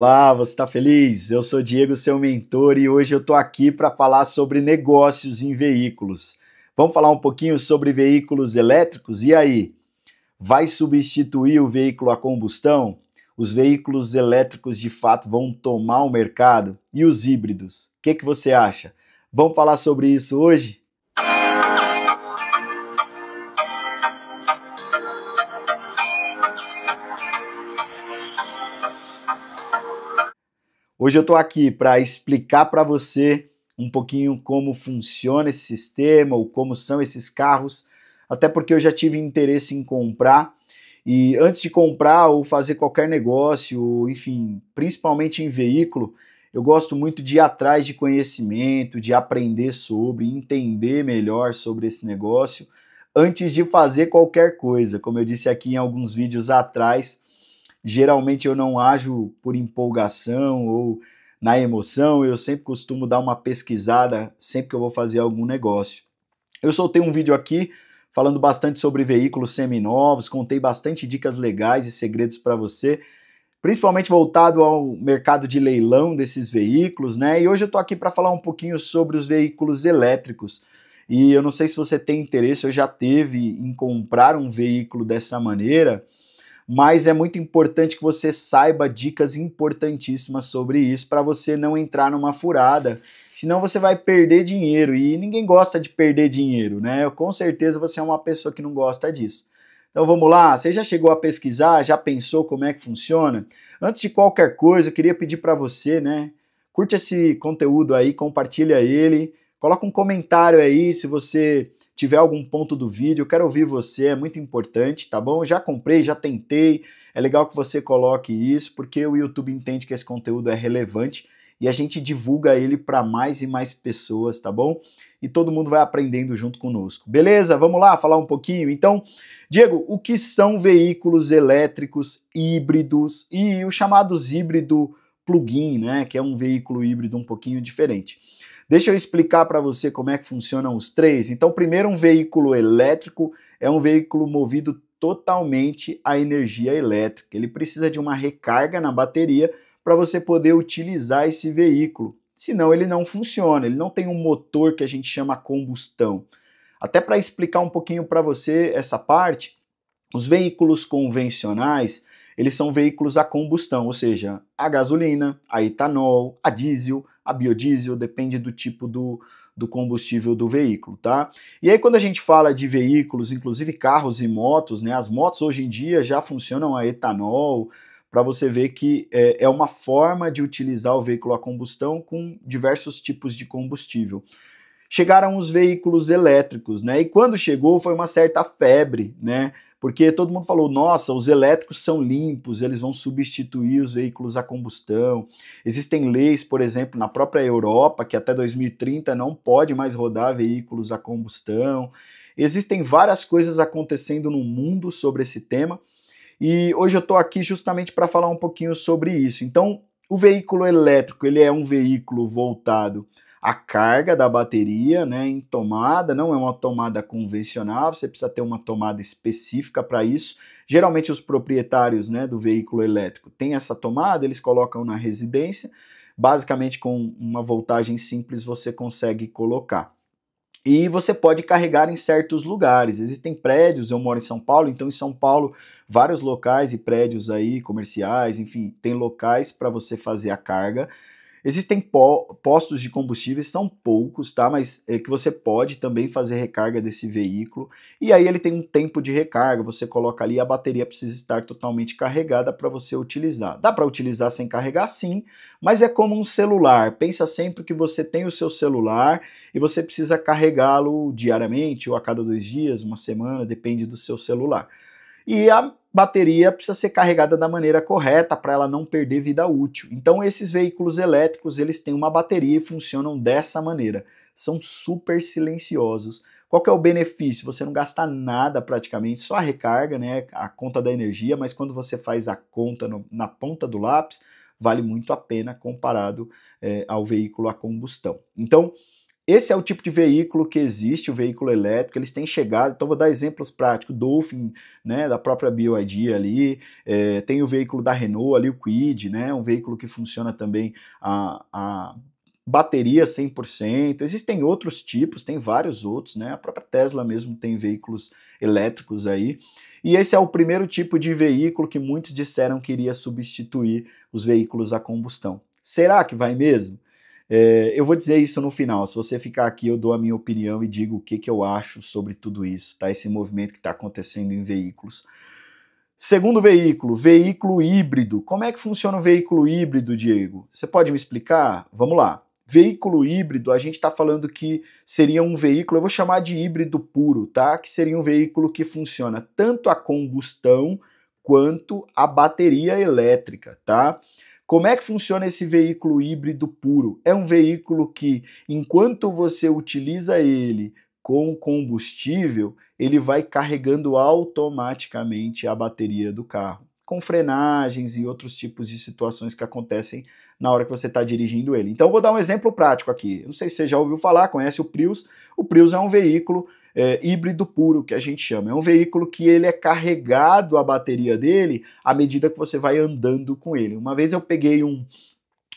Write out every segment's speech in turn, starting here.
Olá, você está feliz? Eu sou Diego, seu mentor, e hoje eu estou aqui para falar sobre negócios em veículos. Vamos falar um pouquinho sobre veículos elétricos? E aí, vai substituir o veículo a combustão? Os veículos elétricos de fato vão tomar o mercado? E os híbridos? O que você acha? Vamos falar sobre isso hoje? Hoje eu estou aqui para explicar para você um pouquinho como funciona esse sistema ou como são esses carros, até porque eu já tive interesse em comprar e antes de comprar ou fazer qualquer negócio, enfim, principalmente em veículo, eu gosto muito de ir atrás de conhecimento, de aprender sobre, entender melhor sobre esse negócio antes de fazer qualquer coisa. Como eu disse aqui em alguns vídeos atrás, geralmente eu não ajo por empolgação ou na emoção, eu sempre costumo dar uma pesquisada sempre que eu vou fazer algum negócio. Eu soltei um vídeo aqui falando bastante sobre veículos seminovos, contei bastante dicas legais e segredos para você, principalmente voltado ao mercado de leilão desses veículos, né? E hoje eu estou aqui para falar um pouquinho sobre os veículos elétricos. E eu não sei se você tem interesse ou já teve em comprar um veículo dessa maneira, mas é muito importante que você saiba dicas importantíssimas sobre isso para você não entrar numa furada, senão você vai perder dinheiro e ninguém gosta de perder dinheiro, né? Com certeza você é uma pessoa que não gosta disso. Então vamos lá, você já chegou a pesquisar, já pensou como é que funciona? Antes de qualquer coisa, eu queria pedir para você, né? Curte esse conteúdo aí, compartilha ele, coloca um comentário aí se você tiver algum ponto do vídeo, eu quero ouvir você, é muito importante, tá bom? Já comprei, já tentei, é legal que você coloque isso, porque o YouTube entende que esse conteúdo é relevante e a gente divulga ele para mais e mais pessoas, tá bom? E todo mundo vai aprendendo junto conosco. Beleza? Vamos lá falar um pouquinho? Então, Diego, o que são veículos elétricos híbridos e os chamados híbrido plug-in, né, que é um veículo híbrido um pouquinho diferente? Deixa eu explicar para você como é que funcionam os três. Então, primeiro, um veículo elétrico é um veículo movido totalmente à energia elétrica. Ele precisa de uma recarga na bateria para você poder utilizar esse veículo. Senão ele não funciona, ele não tem um motor que a gente chama combustão. Até para explicar um pouquinho para você essa parte, os veículos convencionais, eles são veículos a combustão, ou seja, a gasolina, a etanol, a diesel, a biodiesel, depende do tipo do combustível do veículo, tá? E aí quando a gente fala de veículos, inclusive carros e motos, né, as motos hoje em dia já funcionam a etanol, para você ver que é uma forma de utilizar o veículo a combustão com diversos tipos de combustível. Chegaram os veículos elétricos, né? E quando chegou foi uma certa febre, né? Porque todo mundo falou, nossa, os elétricos são limpos, eles vão substituir os veículos a combustão. Existem leis, por exemplo, na própria Europa, que até 2030 não pode mais rodar veículos a combustão. Existem várias coisas acontecendo no mundo sobre esse tema, e hoje eu estou aqui justamente para falar um pouquinho sobre isso. Então, o veículo elétrico, ele é um veículo voltado à carga da bateria, né, em tomada, não é uma tomada convencional, você precisa ter uma tomada específica para isso. Geralmente os proprietários, né, do veículo elétrico têm essa tomada, eles colocam na residência, basicamente com uma voltagem simples você consegue colocar. E você pode carregar em certos lugares. Existem prédios, eu moro em São Paulo, então em São Paulo, vários locais e prédios aí, comerciais, enfim, tem locais para você fazer a carga. Existem postos de combustíveis, são poucos, tá? Mas é que você pode também fazer recarga desse veículo. E aí ele tem um tempo de recarga, você coloca ali, a bateria precisa estar totalmente carregada para você utilizar. Dá para utilizar sem carregar, sim, mas é como um celular. Pensa sempre que você tem o seu celular e você precisa carregá-lo diariamente ou a cada 2 dias, uma semana, depende do seu celular. E a bateria precisa ser carregada da maneira correta para ela não perder vida útil. Então esses veículos elétricos, eles têm uma bateria e funcionam dessa maneira. São super silenciosos. Qual que é o benefício? Você não gasta nada praticamente, só a recarga, né, a conta da energia, mas quando você faz a conta na ponta do lápis, vale muito a pena comparado ao veículo a combustão. Então, esse é o tipo de veículo que existe, o veículo elétrico, eles têm chegado, então vou dar exemplos práticos, Dolphin, né, da própria BYD ali, tem o veículo da Renault ali, o Kwid, né, um veículo que funciona também a bateria 100%, existem outros tipos, tem vários outros, né, a própria Tesla mesmo tem veículos elétricos aí, e esse é o primeiro tipo de veículo que muitos disseram que iria substituir os veículos a combustão. Será que vai mesmo? Eu vou dizer isso no final. Se você ficar aqui, eu dou a minha opinião e digo o que eu acho sobre tudo isso, tá? Esse movimento que está acontecendo em veículos. Segundo veículo, veículo híbrido. Como é que funciona o veículo híbrido, Diego? Você pode me explicar? Vamos lá. Veículo híbrido, a gente está falando que seria um veículo, eu vou chamar de híbrido puro, tá? Que seria um veículo que funciona tanto a combustão quanto a bateria elétrica, tá? Como é que funciona esse veículo híbrido puro? É um veículo que, enquanto você utiliza ele com combustível, ele vai carregando automaticamente a bateria do carro, com frenagens e outros tipos de situações que acontecem na hora que você está dirigindo ele. Então, eu vou dar um exemplo prático aqui. Não sei se você já ouviu falar, conhece o Prius. O Prius é um veículo híbrido puro, que a gente chama. É um veículo que ele é carregado a bateria dele à medida que você vai andando com ele. Uma vez eu peguei um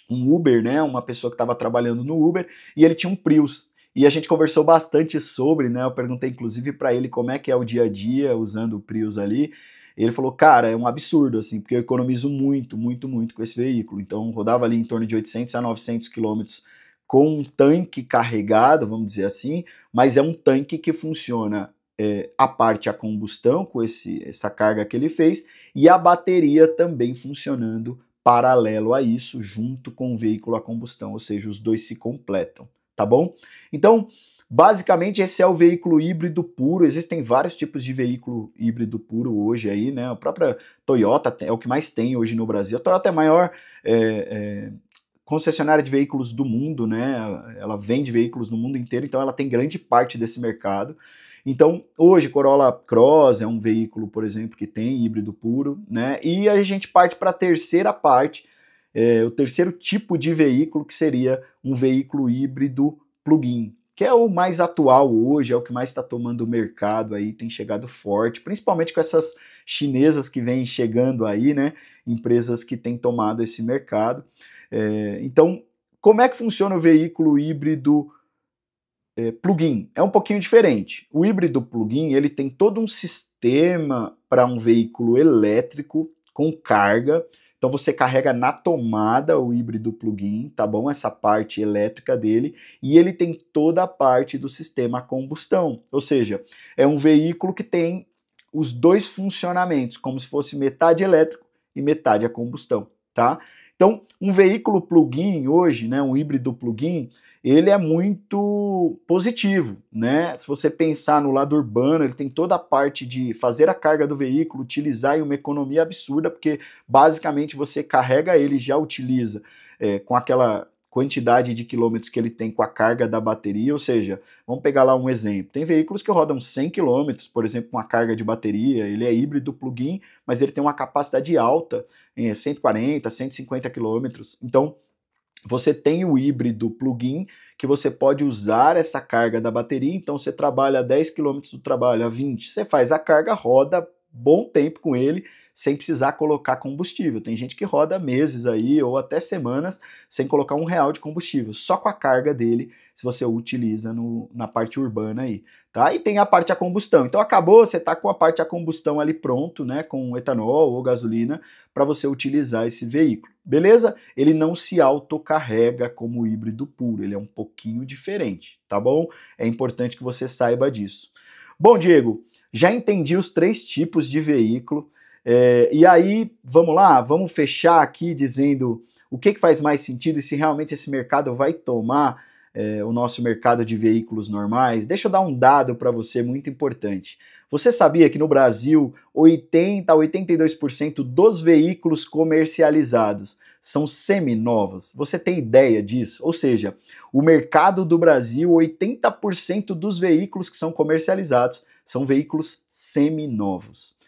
Uber, né, uma pessoa que estava trabalhando no Uber, e ele tinha um Prius. E a gente conversou bastante sobre, né, eu perguntei inclusive para ele como é que é o dia a dia usando o Prius ali. Ele falou, cara, é um absurdo, assim, porque eu economizo muito, muito, muito com esse veículo. Então, rodava ali em torno de 800 a 900 quilômetros com um tanque carregado, vamos dizer assim, mas é um tanque que funciona a parte a combustão, com essa carga que ele fez, e a bateria também funcionando paralelo a isso, junto com o veículo a combustão, ou seja, os dois se completam, tá bom? Então, basicamente, esse é o veículo híbrido puro. Existem vários tipos de veículo híbrido puro hoje aí, né? A própria Toyota é o que mais tem hoje no Brasil. A Toyota é a maior concessionária de veículos do mundo, né? Ela vende veículos no mundo inteiro, então ela tem grande parte desse mercado. Então, hoje, Corolla Cross é um veículo, por exemplo, que tem híbrido puro, né? E a gente parte para a terceira parte, o terceiro tipo de veículo, que seria um veículo híbrido plug-in, que é o mais atual hoje, é o que mais está tomando o mercado aí, tem chegado forte, principalmente com essas chinesas que vêm chegando aí, né? Empresas que têm tomado esse mercado. Então, como é que funciona o veículo híbrido plug-in? É um pouquinho diferente. O híbrido plug-in, ele tem todo um sistema para um veículo elétrico com carga. Então você carrega na tomada o híbrido plug-in, tá bom? Essa parte elétrica dele, e ele tem toda a parte do sistema a combustão. Ou seja, é um veículo que tem os dois funcionamentos, como se fosse metade elétrico e metade a combustão, tá? Então, um veículo plug-in hoje, né, um híbrido plug-in, ele é muito positivo, né? Se você pensar no lado urbano, ele tem toda a parte de fazer a carga do veículo, utilizar em uma economia absurda, porque basicamente você carrega ele e já utiliza com aquela quantidade de quilômetros que ele tem com a carga da bateria, ou seja, vamos pegar lá um exemplo, tem veículos que rodam 100 quilômetros, por exemplo, com a carga de bateria, ele é híbrido plug-in, mas ele tem uma capacidade alta, em 140, 150 quilômetros, então você tem o híbrido plug-in, que você pode usar essa carga da bateria, então você trabalha a 10 km do trabalho, a 20, você faz a carga, roda bom tempo com ele, sem precisar colocar combustível. Tem gente que roda meses aí, ou até semanas, sem colocar R$1 de combustível, só com a carga dele, se você utiliza na parte urbana aí, tá? E tem a parte a combustão. Então acabou, você tá com a parte a combustão ali pronto, né, com etanol ou gasolina, para você utilizar esse veículo. Beleza? Ele não se autocarrega como o híbrido puro, ele é um pouquinho diferente, tá bom? É importante que você saiba disso. Bom, Diego, já entendi os 3 tipos de veículo, e aí, vamos lá, vamos fechar aqui dizendo o que faz mais sentido e se realmente esse mercado vai tomar o nosso mercado de veículos normais. Deixa eu dar um dado para você muito importante. Você sabia que no Brasil 80 a 82% dos veículos comercializados são seminovos? Você tem ideia disso? Ou seja, o mercado do Brasil, 80% dos veículos que são comercializados são veículos seminovos.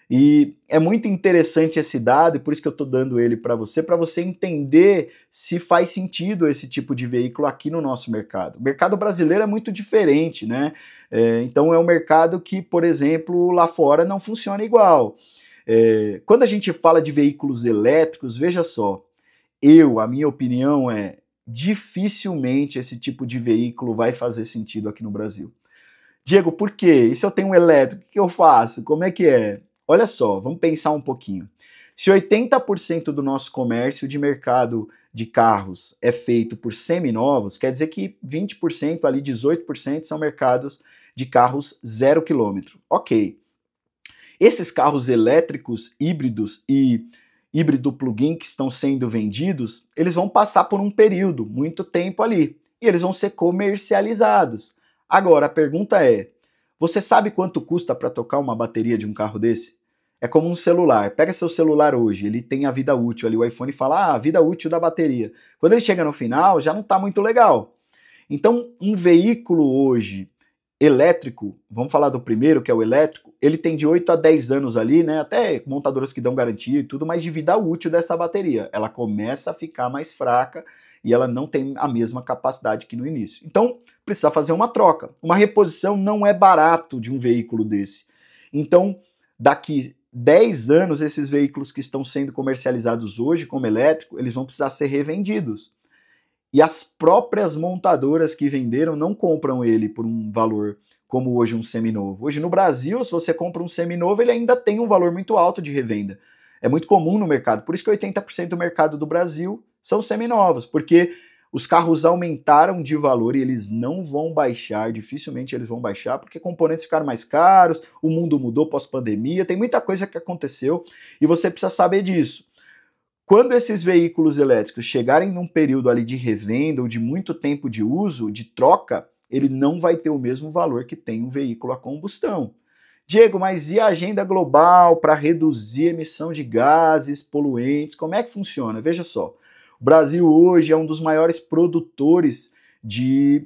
E é muito interessante esse dado, e por isso que eu estou dando ele para você entender se faz sentido esse tipo de veículo aqui no nosso mercado. O mercado brasileiro é muito diferente, né? Então é um mercado que, por exemplo, lá fora não funciona igual. Quando a gente fala de veículos elétricos, veja só, a minha opinião é, dificilmente esse tipo de veículo vai fazer sentido aqui no Brasil. Diego, por quê? E se eu tenho um elétrico, o que eu faço? Como é que é? Olha só, vamos pensar um pouquinho. Se 80% do nosso comércio de mercado de carros é feito por seminovos, quer dizer que 20% ali, 18% são mercados de carros 0 quilômetro. Ok. Esses carros elétricos, híbridos e híbrido plug-in que estão sendo vendidos, eles vão passar por um período, muito tempo ali, e eles vão ser comercializados. Agora, a pergunta é, você sabe quanto custa para trocar uma bateria de um carro desse? É como um celular. Pega seu celular hoje, ele tem a vida útil ali, o iPhone fala, a vida útil da bateria. Quando ele chega no final, já não está muito legal. Então, um veículo hoje elétrico, vamos falar do primeiro, que é o elétrico, ele tem de 8 a 10 anos ali, né? Até montadoras que dão garantia e tudo, mas de vida útil dessa bateria. Ela começa a ficar mais fraca e ela não tem a mesma capacidade que no início. Então, precisa fazer uma troca. Uma reposição não é barato de um veículo desse. Então, daqui 10 anos, esses veículos que estão sendo comercializados hoje como elétrico, eles vão precisar ser revendidos. E as próprias montadoras que venderam não compram ele por um valor como hoje um seminovo. Hoje no Brasil, se você compra um seminovo, ele ainda tem um valor muito alto de revenda. É muito comum no mercado, por isso que 80% do mercado do Brasil são seminovos, porque os carros aumentaram de valor e eles não vão baixar, dificilmente eles vão baixar, porque componentes ficaram mais caros, o mundo mudou pós-pandemia, tem muita coisa que aconteceu e você precisa saber disso. Quando esses veículos elétricos chegarem num período ali de revenda ou de muito tempo de uso, de troca, ele não vai ter o mesmo valor que tem um veículo a combustão. Diego, mas e a agenda global para reduzir a emissão de gases poluentes? Como é que funciona? Veja só, o Brasil hoje é um dos maiores produtores de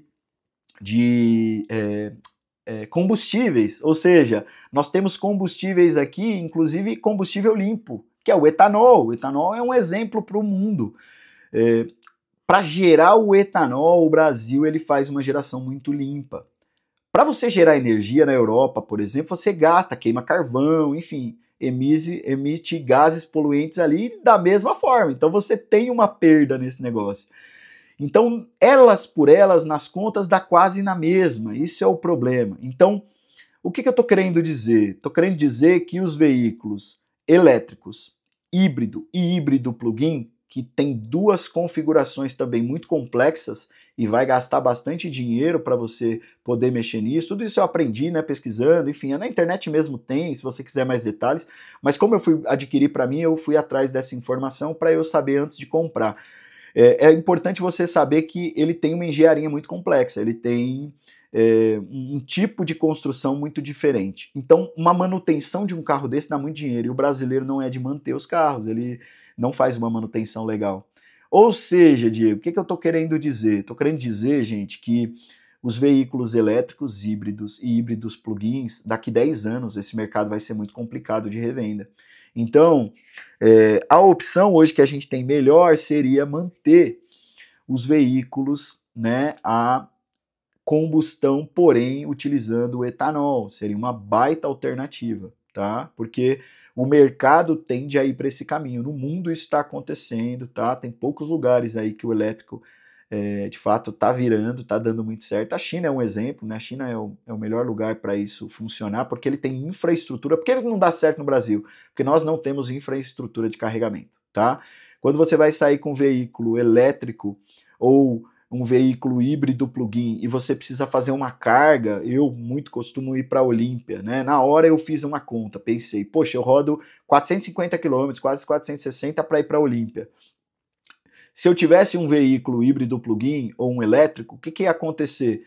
combustíveis, ou seja, nós temos combustíveis aqui, inclusive combustível limpo, que é o etanol. O etanol é um exemplo para o mundo. Para gerar o etanol, o Brasil ele faz uma geração muito limpa. Para você gerar energia na Europa, por exemplo, você gasta, queima carvão, enfim, emite gases poluentes ali da mesma forma. Então você tem uma perda nesse negócio. Então, elas por elas, nas contas, dá quase na mesma. Isso é o problema. Então, o que eu estou querendo dizer? Estou querendo dizer que os veículos elétricos, híbrido e híbrido plug-in, que tem duas configurações também muito complexas e vai gastar bastante dinheiro para você poder mexer nisso. Tudo isso eu aprendi, né, pesquisando, enfim, na internet mesmo tem, se você quiser mais detalhes, mas como eu fui adquirir para mim, eu fui atrás dessa informação para eu saber antes de comprar. É importante você saber que ele tem uma engenharia muito complexa, ele tem um tipo de construção muito diferente. Então, uma manutenção de um carro desse dá muito dinheiro, e o brasileiro não é de manter os carros, ele não faz uma manutenção legal. Ou seja, Diego, o que eu estou querendo dizer? Estou querendo dizer, gente, que os veículos elétricos, híbridos e híbridos plug-ins, daqui 10 anos esse mercado vai ser muito complicado de revenda. Então, a opção hoje que a gente tem melhor seria manter os veículos, né, a combustão, porém utilizando o etanol. Seria uma baita alternativa, tá? Porque o mercado tende a ir para esse caminho. No mundo isso está acontecendo, tá? Tem poucos lugares aí que o elétrico de fato está virando, está dando muito certo. A China é um exemplo, né? A China é o melhor lugar para isso funcionar, porque ele tem infraestrutura. Por que ele não dá certo no Brasil? Porque nós não temos infraestrutura de carregamento, tá? Quando você vai sair com um veículo elétrico ou um veículo híbrido plug-in e você precisa fazer uma carga, eu muito costumo ir para a Olímpia, né? Na hora eu fiz uma conta, pensei, poxa, eu rodo 450 km, quase 460 para ir para a Olímpia. Se eu tivesse um veículo híbrido plug-in ou um elétrico, o que ia acontecer?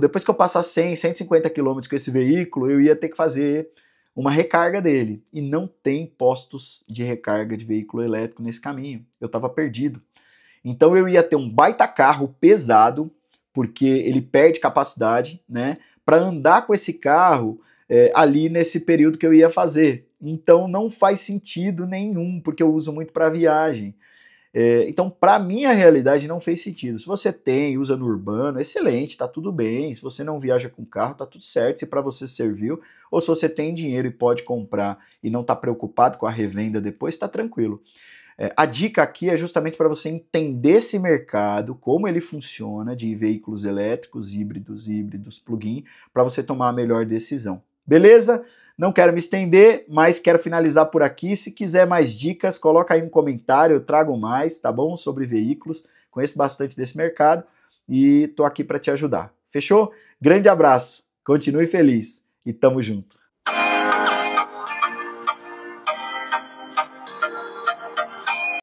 Depois que eu passar 100, 150 km com esse veículo, eu ia ter que fazer uma recarga dele. E não tem postos de recarga de veículo elétrico nesse caminho. Eu estava perdido. Então eu ia ter um baita carro pesado, porque ele perde capacidade, né? Para andar com esse carro, ali nesse período que eu ia fazer. Então não faz sentido nenhum, porque eu uso muito para viagem. Então, para minha realidade, não fez sentido. Se você tem, usa no urbano, excelente, tá tudo bem. Se você não viaja com carro, tá tudo certo. Se para você serviu, ou se você tem dinheiro e pode comprar e não tá preocupado com a revenda depois, tá tranquilo. A dica aqui é justamente para você entender esse mercado, como ele funciona de veículos elétricos, híbridos, plug-in, para você tomar a melhor decisão. Beleza? Não quero me estender, mas quero finalizar por aqui. Se quiser mais dicas, coloca aí um comentário, eu trago mais, tá bom? Sobre veículos, conheço bastante desse mercado e tô aqui para te ajudar. Fechou? Grande abraço, continue feliz e tamo junto.